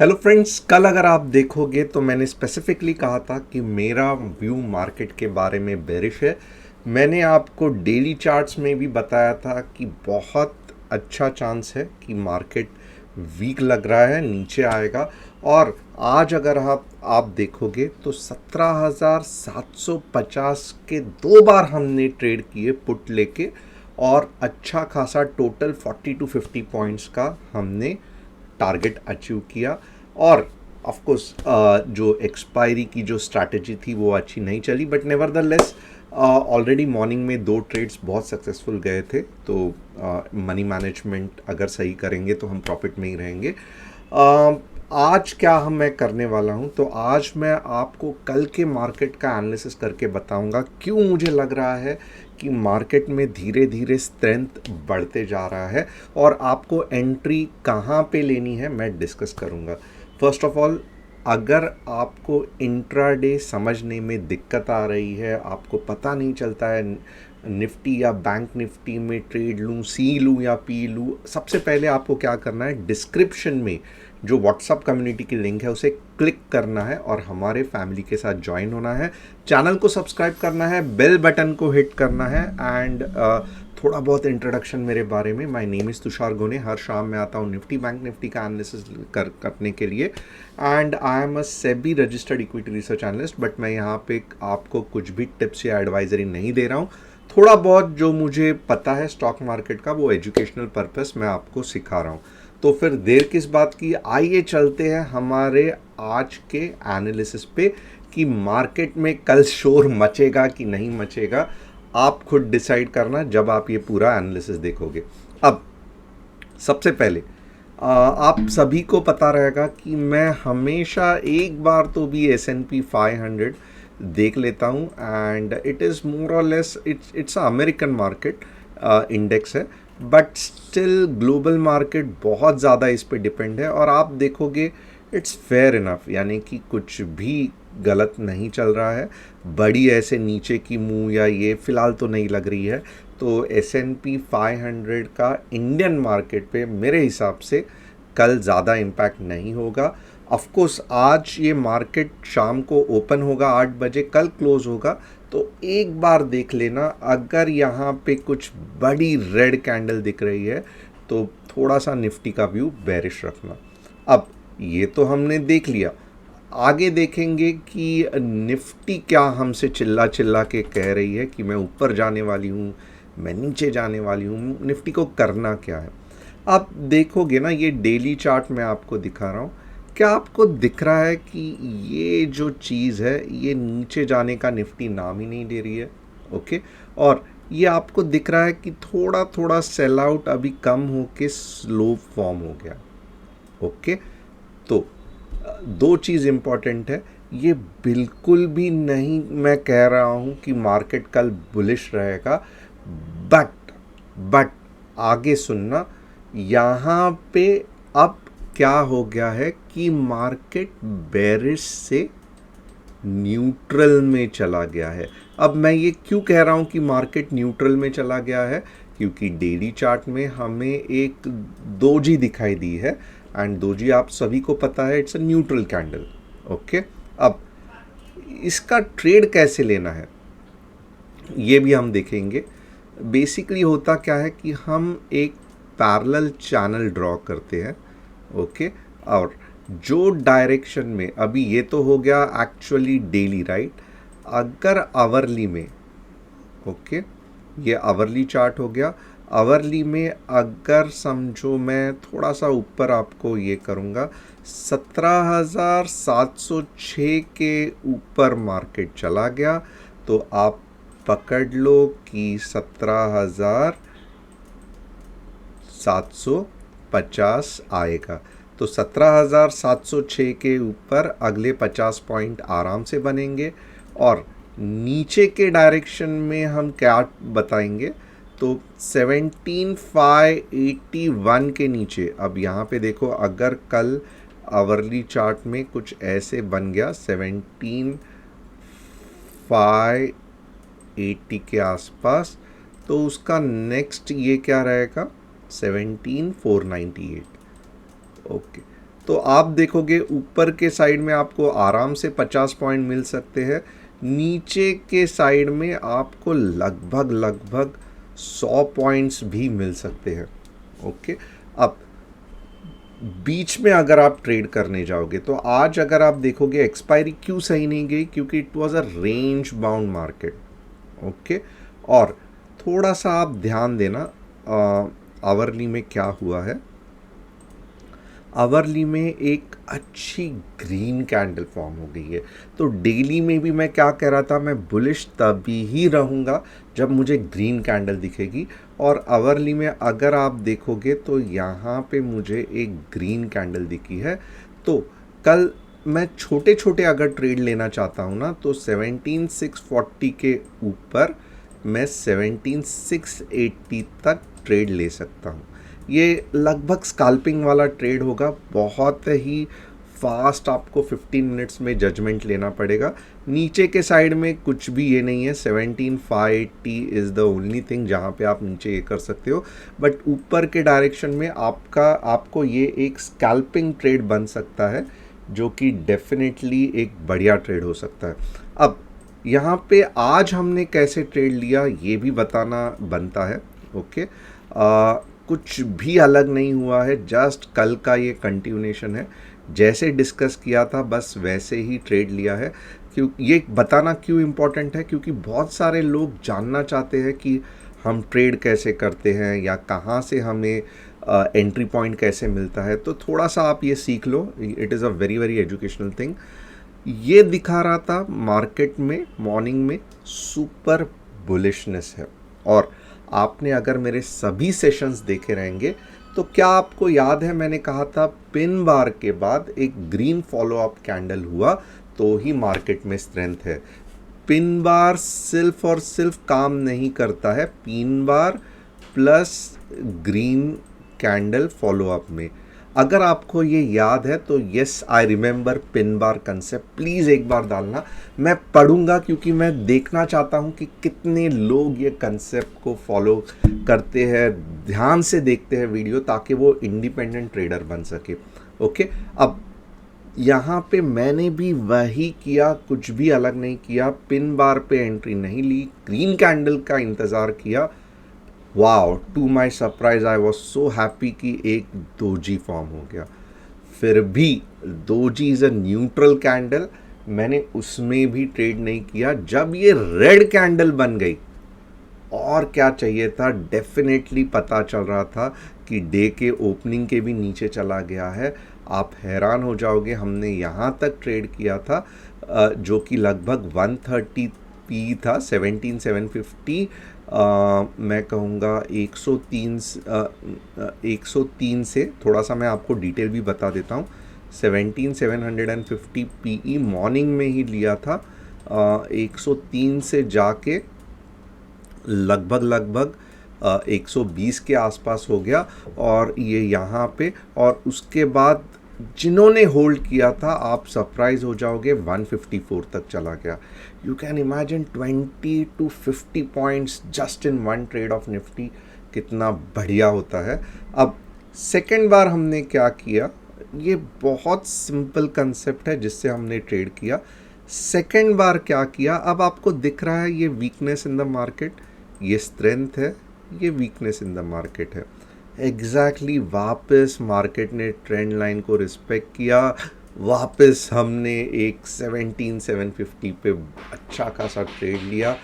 Hello friends, कल अगर आप देखोगे तो मैंने स्पेसिफिकली कहा था कि मेरा व्यू मार्केट के बारे में बेरिश है। मैंने आपको डेली चार्ट्स में भी बताया था कि बहुत अच्छा चांस है कि मार्केट वीक लग रहा है, नीचे आएगा। और आज अगर आप देखोगे तो 17,750 के दो बार हमने ट्रेड किए पुट लेके, और अच्छा खासा टोटल 40 to 50 पॉइंट्स का हमने टारगेट अचीव किया। और ऑफ कोर्स जो एक्सपायरी की जो स्ट्रैटेजी थी वो अच्छी नहीं चली, बट नेवरदलेस ऑलरेडी मॉर्निंग में दो ट्रेड्स बहुत सक्सेसफुल गए थे। तो मनी मैनेजमेंट अगर सही करेंगे तो हम प्रॉफिट में ही रहेंगे। आज क्या हम मैं करने वाला हूं, तो आज मैं आपको कल के मार्केट का एनालिसिस करके बताऊंगा क्यों मुझे लग रहा है कि मार्केट में धीरे धीरे स्ट्रेंथ बढ़ते जा रहा है, और आपको एंट्री कहाँ पे लेनी है मैं डिस्कस करूंगा। फर्स्ट ऑफ ऑल, अगर आपको इंट्राडे समझने में दिक्कत आ रही है, आपको पता नहीं चलता है निफ्टी या बैंक निफ्टी में ट्रेड लूँ, सी लूँ या पी लूँ, सबसे पहले आपको क्या करना है, डिस्क्रिप्शन में जो व्हाट्सअप कम्युनिटी की लिंक है उसे क्लिक करना है और हमारे फैमिली के साथ ज्वाइन होना है। चैनल को सब्सक्राइब करना है, बेल बटन को हिट करना है। एंड थोड़ा बहुत इंट्रोडक्शन मेरे बारे में, माय नेम इज़ तुषार गोने। हर शाम मैं आता हूँ निफ्टी बैंक निफ्टी का एनालिसिस करने के लिए। And I am a SEBI registered equity research analyst, but मैं यहाँ पे आपको कुछ भी टिप्स या एडवाइजरी नहीं दे रहा हूँ। थोड़ा बहुत जो मुझे पता है स्टॉक मार्केट का वो एजुकेशनल पर्पस मैं आपको सिखा रहा हूँ। तो फिर देर किस बात की, आइए चलते हैं हमारे आज के एनालिसिस पे कि मार्केट में कल शोर मचेगा कि नहीं मचेगा। आप खुद डिसाइड करना जब आप ये पूरा एनालिसिस देखोगे। अब सबसे पहले आप सभी को पता रहेगा कि मैं हमेशा एक बार तो भी S&P 500 देख लेता हूँ। एंड इट इज़ मोर और less it's American market index है, बट स्टिल ग्लोबल मार्केट बहुत ज़्यादा इस पे डिपेंड है। और आप देखोगे इट्स फेयर इनफ, यानी कि कुछ भी गलत नहीं चल रहा है। बड़ी ऐसे नीचे की मुंह या ये फ़िलहाल तो नहीं लग रही है। तो S&P 500 का इंडियन मार्केट पे मेरे हिसाब से कल ज़्यादा इम्पैक्ट नहीं होगा। ऑफ कोर्स आज ये मार्केट शाम को ओपन होगा 8 बजे, कल क्लोज होगा। तो एक बार देख लेना, अगर यहाँ पे कुछ बड़ी रेड कैंडल दिख रही है तो थोड़ा सा निफ्टी का व्यू बेरिश रखना। अब ये तो हमने देख लिया, आगे देखेंगे कि निफ्टी क्या हमसे चिल्ला चिल्ला के कह रही है कि मैं ऊपर जाने वाली हूँ, मैं नीचे जाने वाली हूँ, निफ्टी को करना क्या है। आप देखोगे ना, ये डेली चार्ट मैं आपको दिखा रहा हूँ, क्या आपको दिख रहा है कि ये जो चीज़ है ये नीचे जाने का निफ्टी नाम ही नहीं ले रही है। ओके, और ये आपको दिख रहा है कि थोड़ा थोड़ा सेल आउट अभी कम होके स्लो फॉर्म हो गया। ओके, तो दो चीज़ इम्पॉर्टेंट है। ये बिल्कुल भी नहीं मैं कह रहा हूँ कि मार्केट कल बुलिश रहेगा, बट आगे सुनना, यहाँ पे अब क्या हो गया है कि मार्केट बेरिश से न्यूट्रल में चला गया है। अब मैं ये क्यों कह रहा हूँ कि मार्केट न्यूट्रल में चला गया है, क्योंकि डेली चार्ट में हमें एक दोजी दिखाई दी है। एंड दोजी आप सभी को पता है it's a neutral candle. Okay, अब इसका ट्रेड कैसे लेना है ये भी हम देखेंगे। बेसिकली होता क्या है कि हम एक पैरेलल चैनल ड्रॉ करते हैं। ओके, और जो डायरेक्शन में, अभी ये तो हो गया एक्चुअली डेली, राइट। अगर आवरली में, ओके, ये आवरली चार्ट हो गया। आवरली में अगर समझो मैं थोड़ा सा ऊपर आपको ये करूँगा, 17,706 के ऊपर मार्केट चला गया तो आप पकड़ लो कि 17,750 आएगा। तो 17,706 के ऊपर अगले 50 पॉइंट आराम से बनेंगे। और नीचे के डायरेक्शन में हम क्या बताएंगे, तो 17,581 के नीचे। अब यहाँ पे देखो, अगर कल आवरली चार्ट में कुछ ऐसे बन गया 17,580 के आसपास, तो उसका नेक्स्ट ये क्या रहेगा, 17,498। ओके, तो आप देखोगे ऊपर के साइड में आपको आराम से 50 पॉइंट मिल सकते हैं, नीचे के साइड में आपको लगभग लगभग 100 पॉइंट्स भी मिल सकते हैं। ओके, अब बीच में अगर आप ट्रेड करने जाओगे तो आज अगर आप देखोगे एक्सपायरी क्यों सही नहीं गई, क्योंकि it was a range bound market. Okay, और थोड़ा सा आप ध्यान देना आवरली में क्या हुआ है। आवरली में एक अच्छी ग्रीन कैंडल फॉर्म हो गई है। तो डेली में भी मैं क्या कह रहा था, मैं बुलिश तभी ही रहूँगा जब मुझे ग्रीन कैंडल दिखेगी। और आवरली में अगर आप देखोगे तो यहाँ पे मुझे एक ग्रीन कैंडल दिखी है। तो कल मैं छोटे छोटे अगर ट्रेड लेना चाहता हूँ ना, तो 17,640 के ऊपर मैं 17,680 तक ट्रेड ले सकता हूँ। ये लगभग स्कैल्पिंग वाला ट्रेड होगा, बहुत ही फास्ट आपको 15 मिनट्स में जजमेंट लेना पड़ेगा। नीचे के साइड में कुछ भी ये नहीं है, 17,580 इज़ द ओनली थिंग जहाँ पे आप नीचे ये कर सकते हो। बट ऊपर के डायरेक्शन में आपको ये एक स्कैल्पिंग ट्रेड बन सकता है, जो कि डेफिनेटली एक बढ़िया ट्रेड हो सकता है। अब यहाँ पे आज हमने कैसे ट्रेड लिया ये भी बताना बनता है। ओके, कुछ भी अलग नहीं हुआ है, जस्ट कल का ये कंटिन्यूएशन है, जैसे डिस्कस किया था बस वैसे ही ट्रेड लिया है। क्यों ये बताना क्यों इम्पोर्टेंट है, क्योंकि बहुत सारे लोग जानना चाहते हैं कि हम ट्रेड कैसे करते हैं या कहाँ से हमें एंट्री पॉइंट कैसे मिलता है। तो थोड़ा सा आप ये सीख लो, it is a very very educational thing. ये दिखा रहा था मार्केट में मॉर्निंग में सुपर बुलिशनेस है, और आपने अगर मेरे सभी सेशंस देखे रहेंगे तो क्या आपको याद है मैंने कहा था पिन बार के बाद एक ग्रीन फॉलो अप कैंडल हुआ तो ही मार्केट में स्ट्रेंथ है। पिन बार सिर्फ और सिर्फ काम नहीं करता है, pin bar plus green candle follow up में। अगर आपको ये याद है तो yes I remember pin bar concept, please एक बार डालना, मैं पढ़ूंगा क्योंकि मैं देखना चाहता हूँ कि कितने लोग ये कंसेप्ट को फॉलो करते हैं, ध्यान से देखते हैं वीडियो, ताकि वो इंडिपेंडेंट ट्रेडर बन सके। ओके, अब यहाँ पे मैंने भी वही किया, कुछ भी अलग नहीं किया, पिन बार पे एंट्री नहीं ली, ग्रीन कैंडल का इंतज़ार किया। Wow, to my surprise I was so happy कि एक दोजी फॉर्म हो गया। फिर भी doji is a neutral candle, मैंने उसमें भी ट्रेड नहीं किया। जब ये रेड कैंडल बन गई, और क्या चाहिए था, डेफिनेटली पता चल रहा था कि डे के ओपनिंग के भी नीचे चला गया है। आप हैरान हो जाओगे, हमने यहाँ तक ट्रेड किया था जो कि लगभग 130 पी था, 17,750। मैं कहूँगा 103 से थोड़ा सा मैं आपको डिटेल भी बता देता हूँ। 17,750 पीई मॉर्निंग में ही लिया था, 103 से जाके लगभग 120 के आसपास हो गया, और ये यहाँ पे, और उसके बाद जिन्होंने होल्ड किया था आप सरप्राइज हो जाओगे 154 तक चला गया। You can imagine 20 to 50 points just in one trade off Nifty, कितना बढ़िया होता है। अब सेकेंड बार हमने क्या किया, ये बहुत सिंपल कंसेप्ट है जिससे हमने ट्रेड किया। सेकेंड बार क्या किया, अब आपको दिख रहा है ये वीकनेस इन द मार्केट, ये स्ट्रेंथ है, ये वीकनेस इन द मार्केट है। एग्जैक्टली वापस मार्केट ने ट्रेंड लाइन को रिस्पेक्ट किया, वापस हमने एक 17,750 पे अच्छा खासा ट्रेड लिया,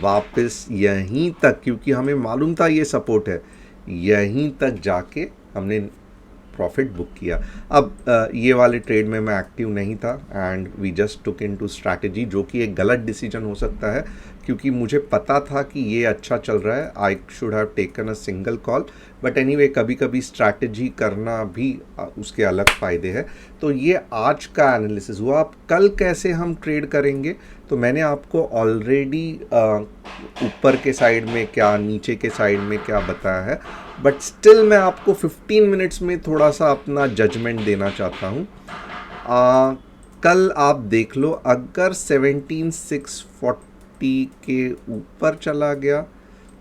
वापस यहीं तक, क्योंकि हमें मालूम था ये सपोर्ट है, यहीं तक जाके हमने प्रॉफिट बुक किया। अब ये वाले ट्रेड में मैं एक्टिव नहीं था, and we just took into strategy, जो कि एक गलत डिसीजन हो सकता है, क्योंकि मुझे पता था कि ये अच्छा चल रहा है, I should have taken a single call. But anyway, कभी कभी स्ट्रैटेजी करना भी उसके अलग फ़ायदे हैं। तो ये आज का एनालिसिस हुआ। अब कल कैसे हम ट्रेड करेंगे, तो मैंने आपको ऑलरेडी ऊपर के साइड में क्या, नीचे के साइड में क्या बताया है, बट स्टिल मैं आपको 15 मिनट्स में थोड़ा सा अपना जजमेंट देना चाहता हूँ। कल आप देख लो, अगर 17,640 के ऊपर चला गया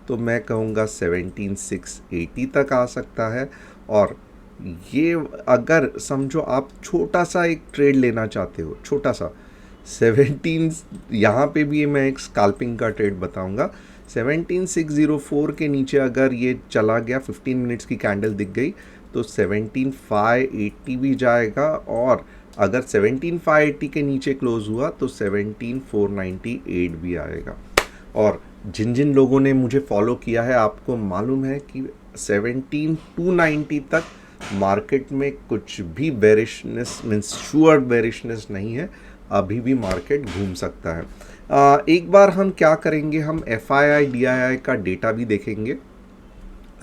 तो मैं कहूँगा 17,680 तक आ सकता है, और ये अगर समझो आप छोटा सा एक ट्रेड लेना चाहते हो, छोटा सा 17, यहाँ पे भी मैं एक स्काल्पिंग का ट्रेड बताऊंगा। 17604 के नीचे अगर ये चला गया, 15 मिनट्स की कैंडल दिख गई तो 17580 भी जाएगा, और अगर 17580 के नीचे क्लोज हुआ तो 17498 भी आएगा। और जिन जिन लोगों ने मुझे फॉलो किया है आपको मालूम है कि 17290 तक मार्केट में कुछ भी बेरिशनेस मीन्स श्योर बेरिशनेस नहीं है, अभी भी मार्केट घूम सकता है। एक बार हम क्या करेंगे, हम FII DII का डेटा भी देखेंगे।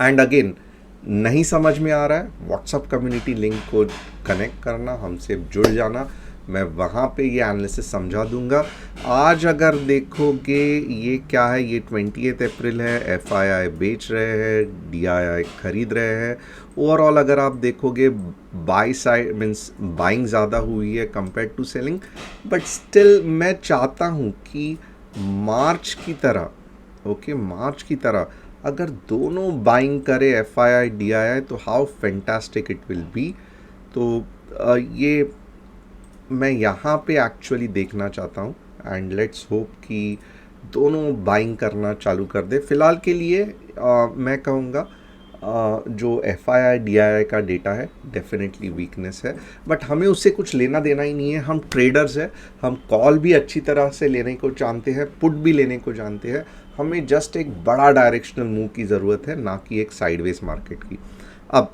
एंड अगेन, नहीं समझ में आ रहा है, व्हाट्सअप कम्युनिटी लिंक को कनेक्ट करना, हमसे जुड़ जाना, मैं वहाँ पे ये एनालिसिस समझा दूंगा। आज अगर देखोगे ये क्या है, ये 20 अप्रैल है, FII बेच रहे हैं, DII खरीद रहे हैं। ओवरऑल अगर आप देखोगे बाई साइड मीन्स बाइंग ज़्यादा हुई है compare to selling, but still मैं चाहता हूँ कि मार्च की तरह, ओके, मार्च की तरह अगर दोनों बाइंग करे FII DII तो how fantastic it will be. तो ये मैं यहाँ पे एक्चुअली देखना चाहता हूँ, एंड लेट्स होप कि दोनों बाइंग करना चालू कर दे। फ़िलहाल के लिए मैं कहूँगा जो FII DII का डेटा है डेफिनेटली वीकनेस है, बट हमें उससे कुछ लेना देना ही नहीं है। हम ट्रेडर्स हैं, हम कॉल भी अच्छी तरह से लेने को जानते हैं, पुट भी लेने को जानते हैं। हमें जस्ट एक बड़ा डायरेक्शनल मूव की ज़रूरत है, ना कि एक साइडवेज मार्केट की। अब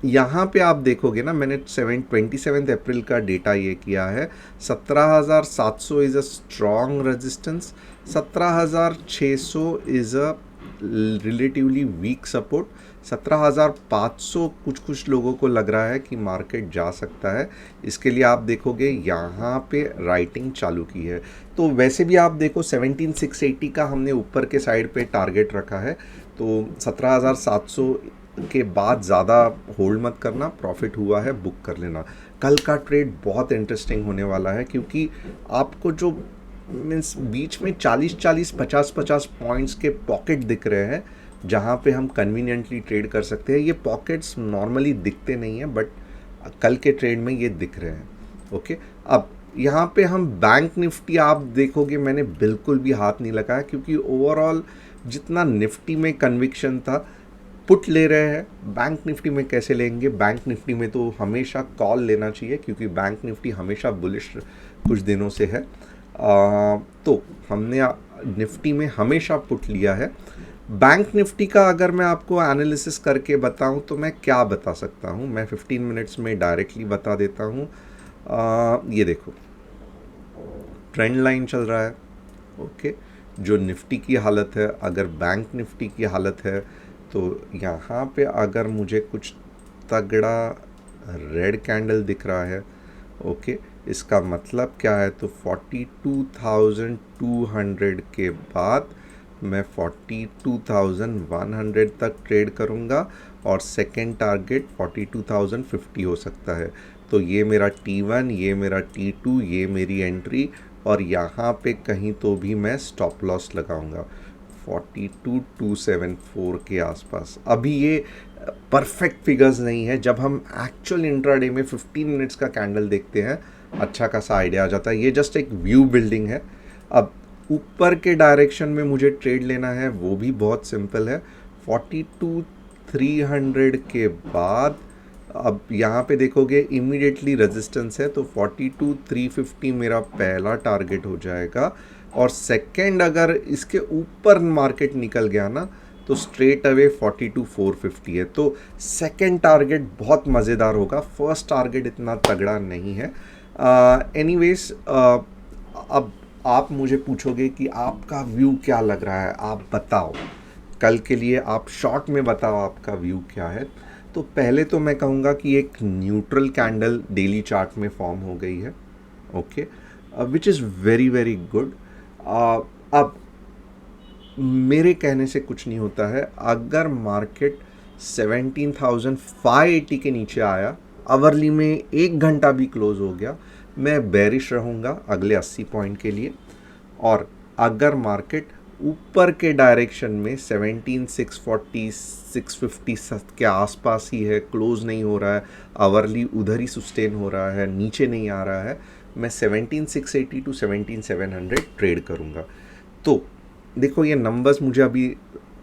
यहाँ पे आप देखोगे ना, मैंने 27 अप्रैल का डेटा ये किया है। 17,700 is a strong resistance, 17,600 is a relatively weak support, 17,500 कुछ लोगों को लग रहा है कि मार्केट जा सकता है। इसके लिए आप देखोगे यहाँ पे राइटिंग चालू की है। तो वैसे भी आप देखो 17,680 का हमने ऊपर के साइड पे टारगेट रखा है, तो 17,700 के बाद ज़्यादा होल्ड मत करना, प्रॉफिट हुआ है बुक कर लेना। कल का ट्रेड बहुत इंटरेस्टिंग होने वाला है, क्योंकि आपको जो मीन्स बीच में 40-40 50-50 पॉइंट्स के पॉकेट दिख रहे हैं जहाँ पे हम कन्वीनियंटली ट्रेड कर सकते हैं। ये पॉकेट्स नॉर्मली दिखते नहीं हैं, बट कल के ट्रेड में ये दिख रहे हैं। ओके, अब यहाँ पे हम बैंक निफ्टी आप देखोगे मैंने बिल्कुल भी हाथ नहीं लगाया, क्योंकि ओवरऑल जितना निफ्टी में कन्विक्शन था पुट ले रहे हैं, बैंक निफ्टी में कैसे लेंगे। बैंक निफ्टी में तो हमेशा कॉल लेना चाहिए, क्योंकि बैंक निफ्टी हमेशा बुलिश कुछ दिनों से है। तो हमने निफ्टी में हमेशा पुट लिया है। बैंक निफ्टी का अगर मैं आपको एनालिसिस करके बताऊं तो मैं क्या बता सकता हूं, मैं 15 मिनट्स में डायरेक्टली बता देता हूं। ये देखो ट्रेंड लाइन चल रहा है, ओके, जो निफ्टी की हालत है। अगर बैंक निफ्टी की हालत है तो यहाँ पे अगर मुझे कुछ तगड़ा रेड कैंडल दिख रहा है, ओके, इसका मतलब क्या है, तो 42,200 के बाद मैं 42,100 तक ट्रेड करूँगा, और सेकेंड टारगेट 42,050 हो सकता है। तो ये मेरा T1, ये मेरा T2, ये मेरी एंट्री, और यहाँ पे कहीं तो भी मैं स्टॉप लॉस लगाऊंगा 42,274 के आसपास। अभी ये परफेक्ट फिगर्स नहीं है, जब हम एक्चुअल इंट्राडे में 15 मिनट्स का कैंडल देखते हैं अच्छा खासा आइडिया आ जाता है। ये जस्ट एक व्यू बिल्डिंग है। अब ऊपर के डायरेक्शन में मुझे ट्रेड लेना है, वो भी बहुत सिंपल है। 42,300 के बाद अब यहाँ पे देखोगे इमीडिएटली रेजिस्टेंस है, तो 42,350 मेरा पहला टारगेट हो जाएगा, और सेकंड अगर इसके ऊपर मार्केट निकल गया ना तो स्ट्रेट अवे 42,450 है। तो सेकंड टारगेट बहुत मज़ेदार होगा, फर्स्ट टारगेट इतना तगड़ा नहीं है। एनीवेज, अब आप मुझे पूछोगे कि आपका व्यू क्या लग रहा है, आप बताओ कल के लिए, आप शॉर्ट में बताओ आपका व्यू क्या है। तो पहले तो मैं कहूँगा कि एक न्यूट्रल कैंडल डेली चार्ट में फॉर्म हो गई है, okay, which is very very good. अब मेरे कहने से कुछ नहीं होता है, अगर मार्केट 17,580 के नीचे आया, आवरली में 1 घंटा भी क्लोज हो गया, मैं बेरिश रहूँगा अगले 80 पॉइंट के लिए। और अगर मार्केट ऊपर के डायरेक्शन में 17,640 650 के आसपास ही है, क्लोज नहीं हो रहा है, आवरली उधर ही सस्टेन हो रहा है, नीचे नहीं आ रहा है, मैं 17,680 टू 17,700 ट्रेड करूँगा। तो देखो ये नंबर्स मुझे अभी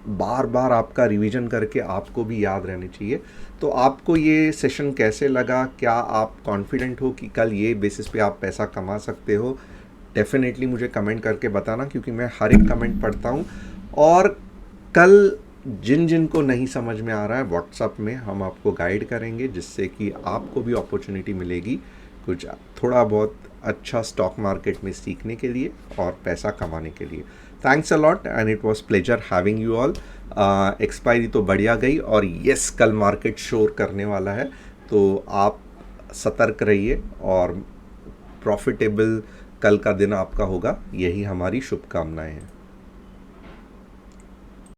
बार बार आपका रिवीजन करके आपको भी याद रहने चाहिए। तो आपको ये सेशन कैसे लगा, क्या आप कॉन्फिडेंट हो कि कल ये बेसिस पे आप पैसा कमा सकते हो? डेफिनेटली मुझे कमेंट करके बताना, क्योंकि मैं हर एक कमेंट पढ़ता हूँ। और कल जिन जिन को नहीं समझ में आ रहा है, व्हाट्सअप में हम आपको गाइड करेंगे, जिससे कि आपको भी अपॉर्चुनिटी मिलेगी कुछ थोड़ा बहुत अच्छा स्टॉक मार्केट में सीखने के लिए और पैसा कमाने के लिए। Thanks a lot and it was pleasure having you all. Expiry तो बढ़िया गई और यस कल मार्केट शोर करने वाला है, तो आप सतर्क रहिए और प्रॉफिटेबल कल का दिन आपका होगा, यही हमारी शुभकामनाएं हैं।